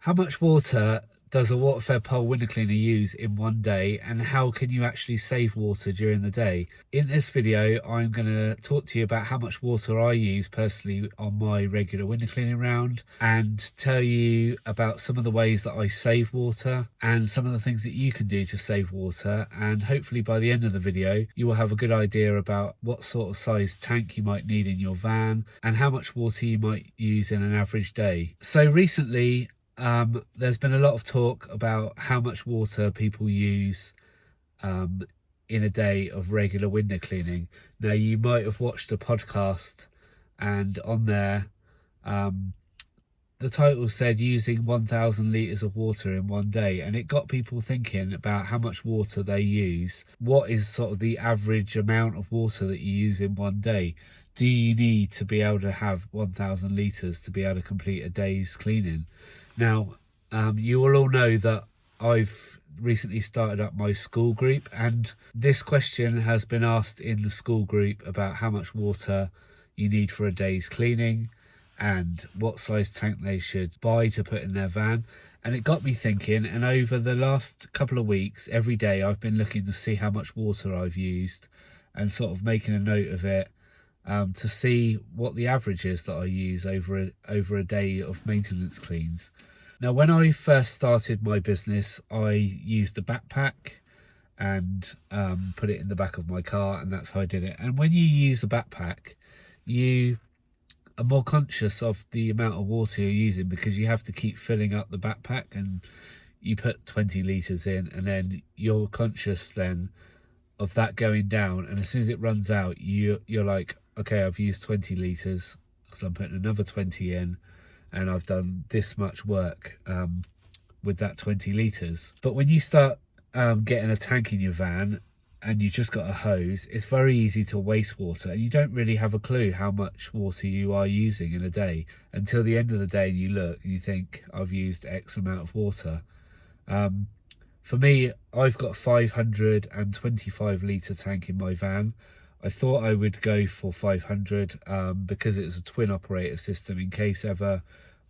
How much water does a water-fed pole window cleaner use in one day, and how can you actually save water during the day? In this video, I'm going to talk to you about how much water I use personally on my regular window cleaning round, and tell you about some of the ways that I save water and some of the things that you can do to save water. And hopefully by the end of the video, you will have a good idea about what sort of size tank you might need in your van and how much water you might use in an average day. So recently, there's been a lot of talk about how much water people use in a day of regular window cleaning. Now, you might have watched a podcast, and on there, the title said using 1,000 litres of water in one day, and it got people thinking about how much water they use. What is sort of the average amount of water that you use in one day? Do you need to be able to have 1,000 litres to be able to complete a day's cleaning? Now, you will all know that I've recently started up my Skool group, and this question has been asked in the Skool group about how much water you need for a day's cleaning and what size tank they should buy to put in their van. And it got me thinking, and over the last couple of weeks, every day I've been looking to see how much water I've used and sort of making a note of it to see what the average is that I use over a day of maintenance cleans. Now, when I first started my business, I used a backpack and put it in the back of my car, and that's how I did it. And when you use a backpack, you are more conscious of the amount of water you're using, because you have to keep filling up the backpack, and you put 20 litres in, and then you're conscious then of that going down. And as soon as it runs out, you're like, okay, I've used 20 litres, so I'm putting another 20 in, and I've done this much work with that 20 litres. But when you start getting a tank in your van and you just got a hose, it's very easy to waste water, and you don't really have a clue how much water you are using in a day until the end of the day. You look and you think, I've used X amount of water. For me, I've got a 525 litre tank in my van. I thought I would go for 500 because it's a twin operator system in case ever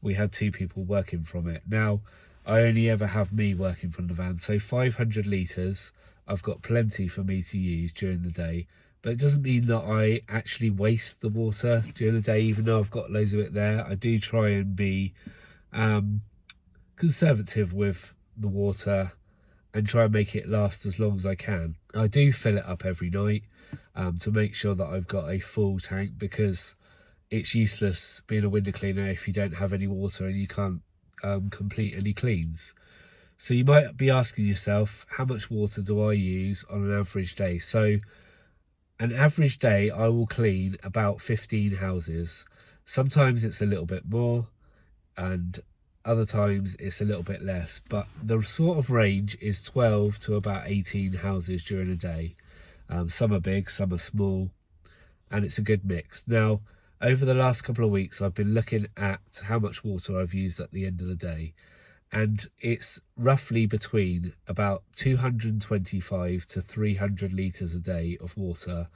we had two people working from it. Now, I only ever have me working from the van, so 500 litres, I've got plenty for me to use during the day. But it doesn't mean that I actually waste the water during the day, even though I've got loads of it there. I do try and be conservative with the water and try and make it last as long as I can. I do fill it up every night to make sure that I've got a full tank, because it's useless being a window cleaner if you don't have any water and you can't complete any cleans. So you might be asking yourself, how much water do I use on an average day? So an average day, I will clean about 15 houses. Sometimes it's a little bit more, and other times it's a little bit less, but the sort of range is 12 to about 18 houses during a day. Some are big, some are small, and it's a good mix. Now, over the last couple of weeks, I've been looking at how much water I've used at the end of the day, and it's roughly between about 225 to 300 litres a day of water,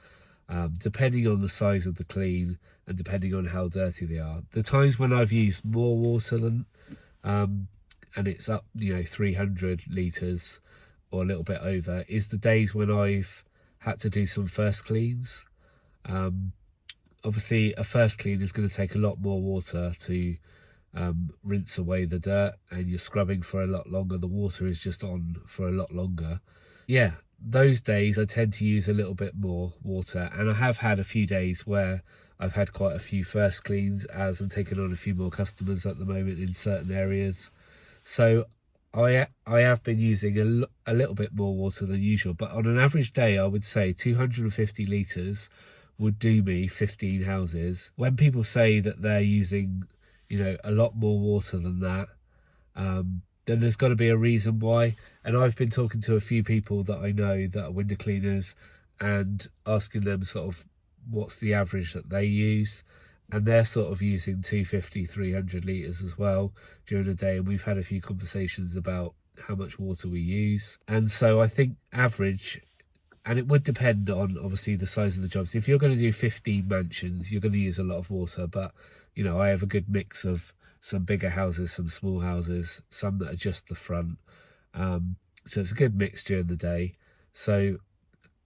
depending on the size of the clean and depending on how dirty they are. The times when I've used more water than and it's up 300 litres or a little bit over is the days when I've had to do some first cleans. Obviously a first clean is going to take a lot more water to rinse away the dirt, and you're scrubbing for a lot longer. The water is just on for a lot longer. Yeah, those days I tend to use a little bit more water, and I have had a few days where I've had quite a few first cleans, as I'm taking on a few more customers at the moment in certain areas. So I have been using a little bit more water than usual, but on an average day, I would say 250 litres would do me 15 houses. When people say that they're using, a lot more water than that, then there's got to be a reason why. And I've been talking to a few people that I know that are window cleaners and asking them sort of what's the average that they use, and they're sort of using 250, 300 litres as well during the day. And we've had a few conversations about how much water we use. And so I think average, and it would depend on obviously the size of the jobs. If you're going to do 15 mansions, you're going to use a lot of water, but I have a good mix of some bigger houses, some small houses, some that are just the front. So it's a good mixture in the day. So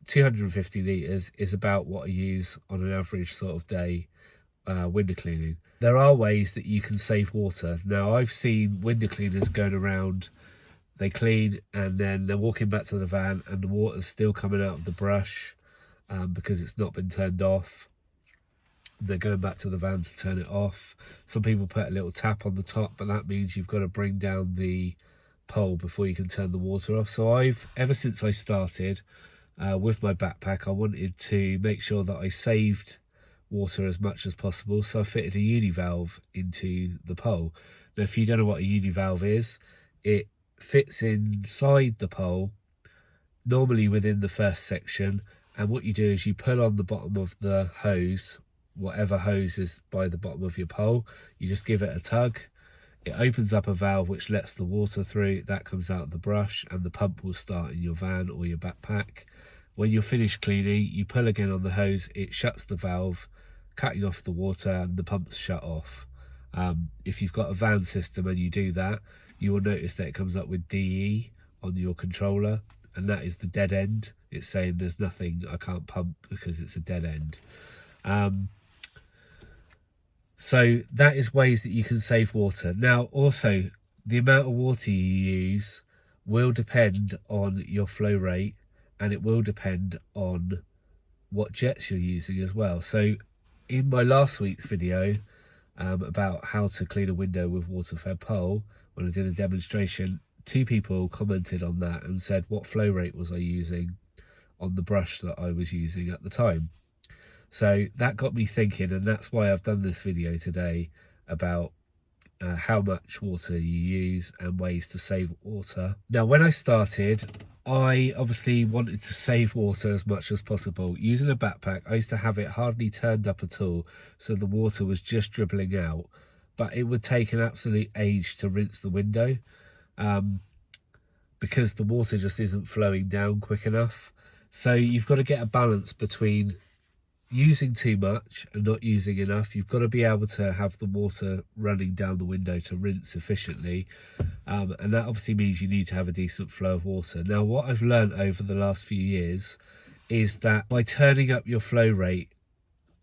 250 litres is about what I use on an average sort of day window cleaning. There are ways that you can save water. Now, I've seen window cleaners going around, they clean and then they're walking back to the van and the water's still coming out of the brush because it's not been turned off. They're going back to the van to turn it off. Some people put a little tap on the top, but that means you've got to bring down the pole before you can turn the water off. So ever since I started with my backpack, I wanted to make sure that I saved water as much as possible, so I fitted a uni valve into the pole. Now, if you don't know what a uni valve is, it fits inside the pole, normally within the first section, and what you do is you pull on the bottom of the hose, whatever hose is by the bottom of your pole, you just give it a tug. It opens up a valve which lets the water through, that comes out of the brush, and the pump will start in your van or your backpack. When you're finished cleaning, you pull again on the hose, it shuts the valve, cutting off the water, and the pump's shut off. If you've got a van system and you do that, you will notice that it comes up with DE on your controller, and that is the dead end. It's saying there's nothing, I can't pump because it's a dead end. So that is ways that you can save water. Now, also, the amount of water you use will depend on your flow rate, and it will depend on what jets you're using as well. So in my last week's video about how to clean a window with water-fed pole, when I did a demonstration, 2 people commented on that and said, what flow rate was I using on the brush that I was using at the time? So that got me thinking, and that's why I've done this video today about how much water you use and ways to save water. Now, when I started, I obviously wanted to save water as much as possible. Using a backpack, I used to have it hardly turned up at all, so the water was just dribbling out, but it would take an absolute age to rinse the window because the water just isn't flowing down quick enough. So you've got to get a balance between using too much and not using enough. You've got to be able to have the water running down the window to rinse efficiently, and that obviously means you need to have a decent flow of water. Now, what I've learned over the last few years is that by turning up your flow rate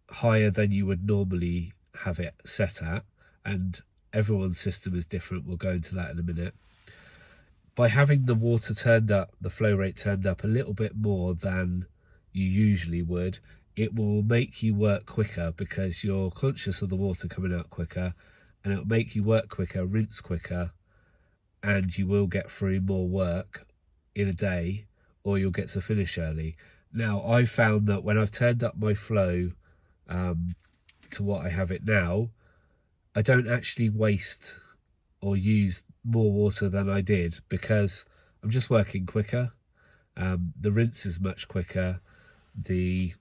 higher than you would normally have it set at, and everyone's system is different, we'll go into that in a minute, by having the water turned up, the flow rate turned up a little bit more than you usually would, it will make you work quicker because you're conscious of the water coming out quicker, and it'll make you work quicker, rinse quicker, and you will get through more work in a day, or you'll get to finish early. Now, I've found that when I've turned up my flow to what I have it now, I don't actually waste or use more water than I did because I'm just working quicker. The rinse is much quicker, the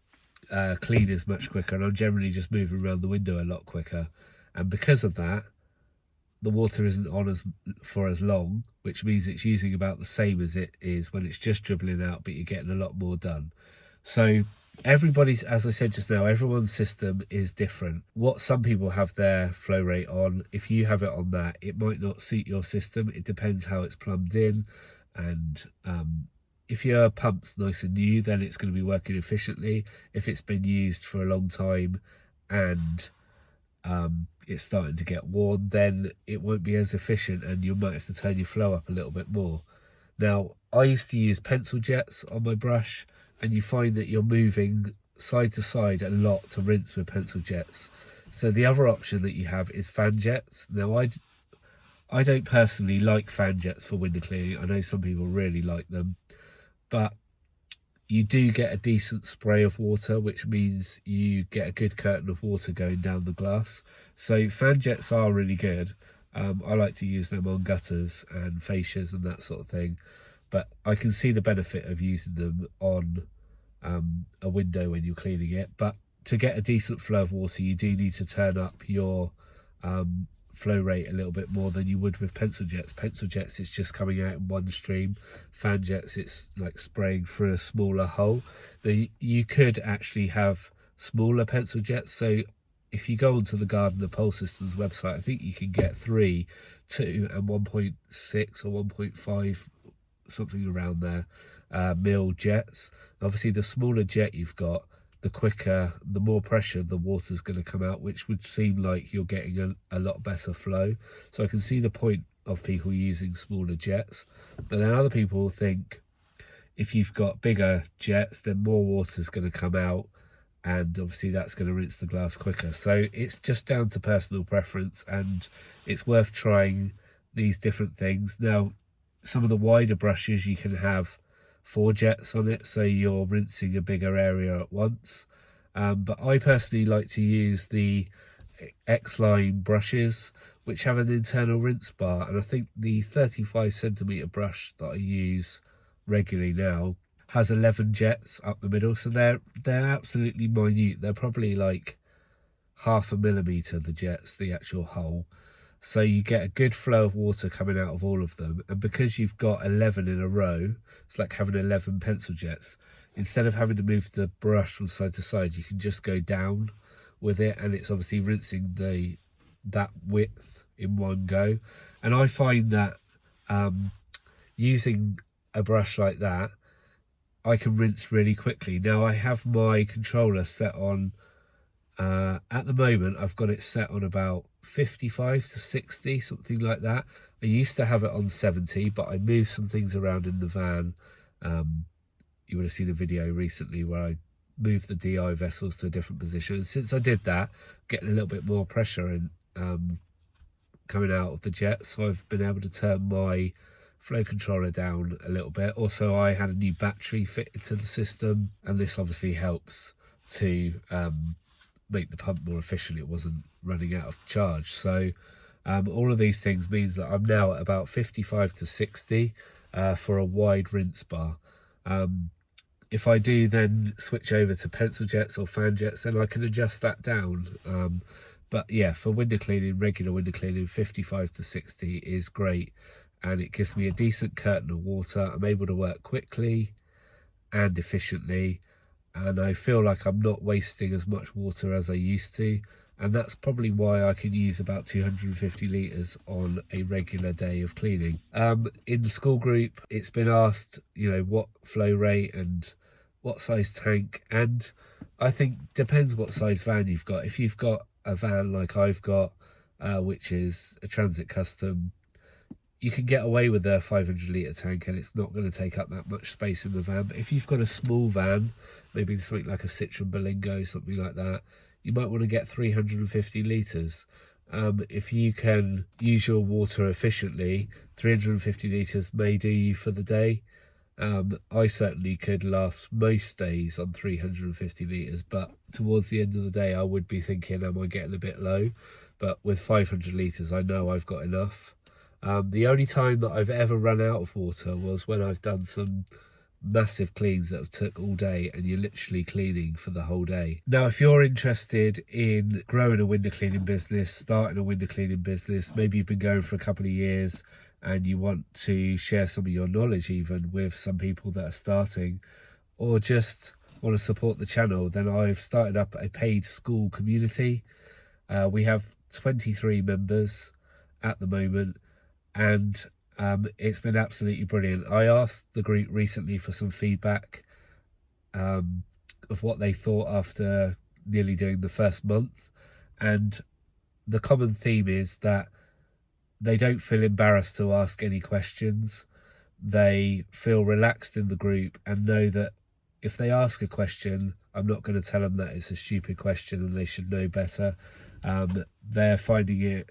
clean is much quicker, and I'm generally just moving around the window a lot quicker, and because of that the water isn't on for as long, which means it's using about the same as it is when it's just dribbling out, but you're getting a lot more done. So everybody's, as I said just now, everyone's system is different. What some people have their flow rate on, if you have it on that, it might not suit your system. It depends how it's plumbed in, and if your pump's nice and new, then it's going to be working efficiently. If it's been used for a long time and it's starting to get worn, then it won't be as efficient and you might have to turn your flow up a little bit more. Now, I used to use pencil jets on my brush, and you find that you're moving side to side a lot to rinse with pencil jets. So the other option that you have is fan jets. Now, I don't personally like fan jets for window cleaning. I know some people really like them, but you do get a decent spray of water, which means you get a good curtain of water going down the glass. So fan jets are really good. I like to use them on gutters and fascias and that sort of thing, but I can see the benefit of using them on a window when you're cleaning it. But to get a decent flow of water, you do need to turn up your flow rate a little bit more than you would with pencil jets. Pencil jets, it's just coming out in one stream. Fan jets, it's like spraying through a smaller hole. Now, you could actually have smaller pencil jets. So if you go onto the Gardner Pole Systems website, I think you can get 3, 2 and 1.6 or 1.5, something around there, mil jets. Obviously, the smaller jet you've got, the quicker, the more pressure the water's going to come out, which would seem like you're getting a lot better flow. So I can see the point of people using smaller jets. But then other people think if you've got bigger jets, then more water's going to come out, and obviously that's going to rinse the glass quicker. So it's just down to personal preference, and it's worth trying these different things. Now, some of the wider brushes, you can have 4 jets on it, so you're rinsing a bigger area at once. But I personally like to use the X-Line brushes, which have an internal rinse bar, and I think the 35cm brush that I use regularly now has 11 jets up the middle, so they're absolutely minute. They're probably like 0.5 millimeter, the jets, the actual hole. So you get a good flow of water coming out of all of them. And because you've got 11 in a row, it's like having 11 pencil jets. Instead of having to move the brush from side to side, you can just go down with it, and it's obviously rinsing that width in one go. And I find that using a brush like that, I can rinse really quickly. Now, I have my controller set on, at the moment, I've got it set on about 55 to 60, something like that. I used to have it on 70, but I moved some things around in the van. You would have seen a video recently where I moved the DI vessels to a different position. And since I did that, getting a little bit more pressure in coming out of the jet, so I've been able to turn my flow controller down a little bit. Also, I had a new battery fitted to the system, and this obviously helps to make the pump more efficient. It wasn't running out of charge. So all of these things means that I'm now at about 55 to 60 for a wide rinse bar. If I do then switch over to pencil jets or fan jets, then I can adjust that down. But yeah, for window cleaning, regular window cleaning, 55 to 60 is great, and it gives me a decent curtain of water. I'm able to work quickly and efficiently, and I feel like I'm not wasting as much water as I used to, and that's probably why I can use about 250 litres on a regular day of cleaning. In the Skool group, it's been asked, you know, what flow rate and what size tank, and I think depends what size van you've got. If you've got a van like I've got, which is a Transit Custom, you can get away with a 500 litre tank, and it's not going to take up that much space in the van. But if you've got a small van, maybe something like a Citroen Berlingo, something like that, you might want to get 350 litres. If you can use your water efficiently, 350 litres may do you for the day. I certainly could last most days on 350 litres, but towards the end of the day I would be thinking, am I getting a bit low? But with 500 litres I know I've got enough. The only time that I've ever run out of water was when I've done some massive cleans that have took all day, and you're literally cleaning for the whole day. Now, if you're interested in growing a window cleaning business, starting a window cleaning business, maybe you've been going for a couple of years and you want to share some of your knowledge even with some people that are starting, or just want to support the channel, then I've started up a paid Skool community. We have 23 members at the moment, and it's been absolutely brilliant. I asked the group recently for some feedback of what they thought after nearly doing the first month, and the common theme is that they don't feel embarrassed to ask any questions. They feel relaxed in the group and know that if they ask a question, I'm not going to tell them that it's a stupid question and they should know better. They're finding it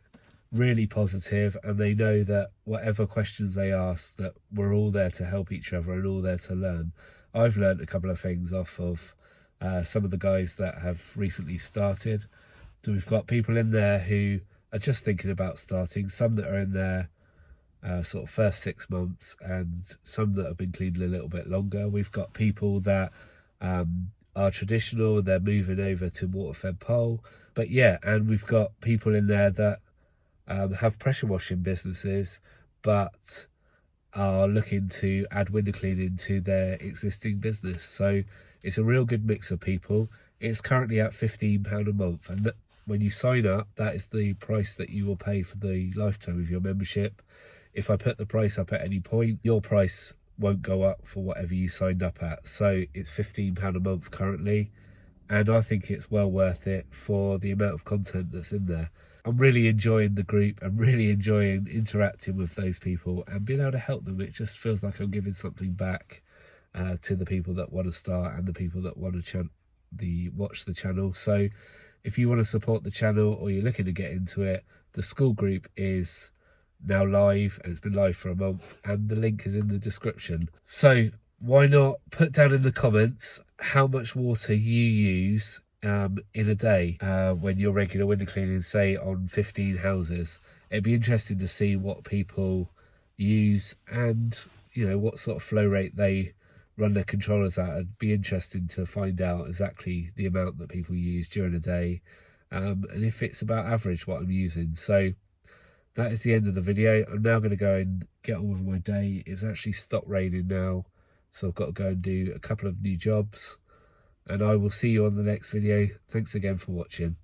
really positive, and they know that whatever questions they ask, that we're all there to help each other and all there to learn. I've learned a couple of things off of some of the guys that have recently started. So we've got people in there who are just thinking about starting, some that are in their sort of first 6 months, and some that have been cleaning a little bit longer. We've got people that are traditional, they're moving over to water-fed pole. But yeah, and we've got people in there that have pressure washing businesses but are looking to add window cleaning to their existing business. So it's a real good mix of people. It's currently at £15 a month, and when you sign up, that is the price that you will pay for the lifetime of your membership. If I put the price up at any point, your price won't go up for whatever you signed up at. So it's £15 a month currently, and I think it's well worth it for the amount of content that's in there. I'm really enjoying the group. I'm really enjoying interacting with those people and being able to help them. It just feels like I'm giving something back to the people that want to start and the people that want to watch the channel. So if you want to support the channel or you're looking to get into it, the Skool group is now live, and it's been live for a month, and the link is in the description. So why not put down in the comments how much water you use in a day when you're regular window cleaning, say on 15 houses. It'd be interesting to see what people use and, you know, what sort of flow rate they run their controllers at. It'd be interesting to find out exactly the amount that people use during a day, and if it's about average what I'm using. So that is the end of the video. I'm now going to go and get on with my day. It's actually stopped raining now, so I've got to go and do a couple of new jobs, and I will see you on the next video. Thanks again for watching.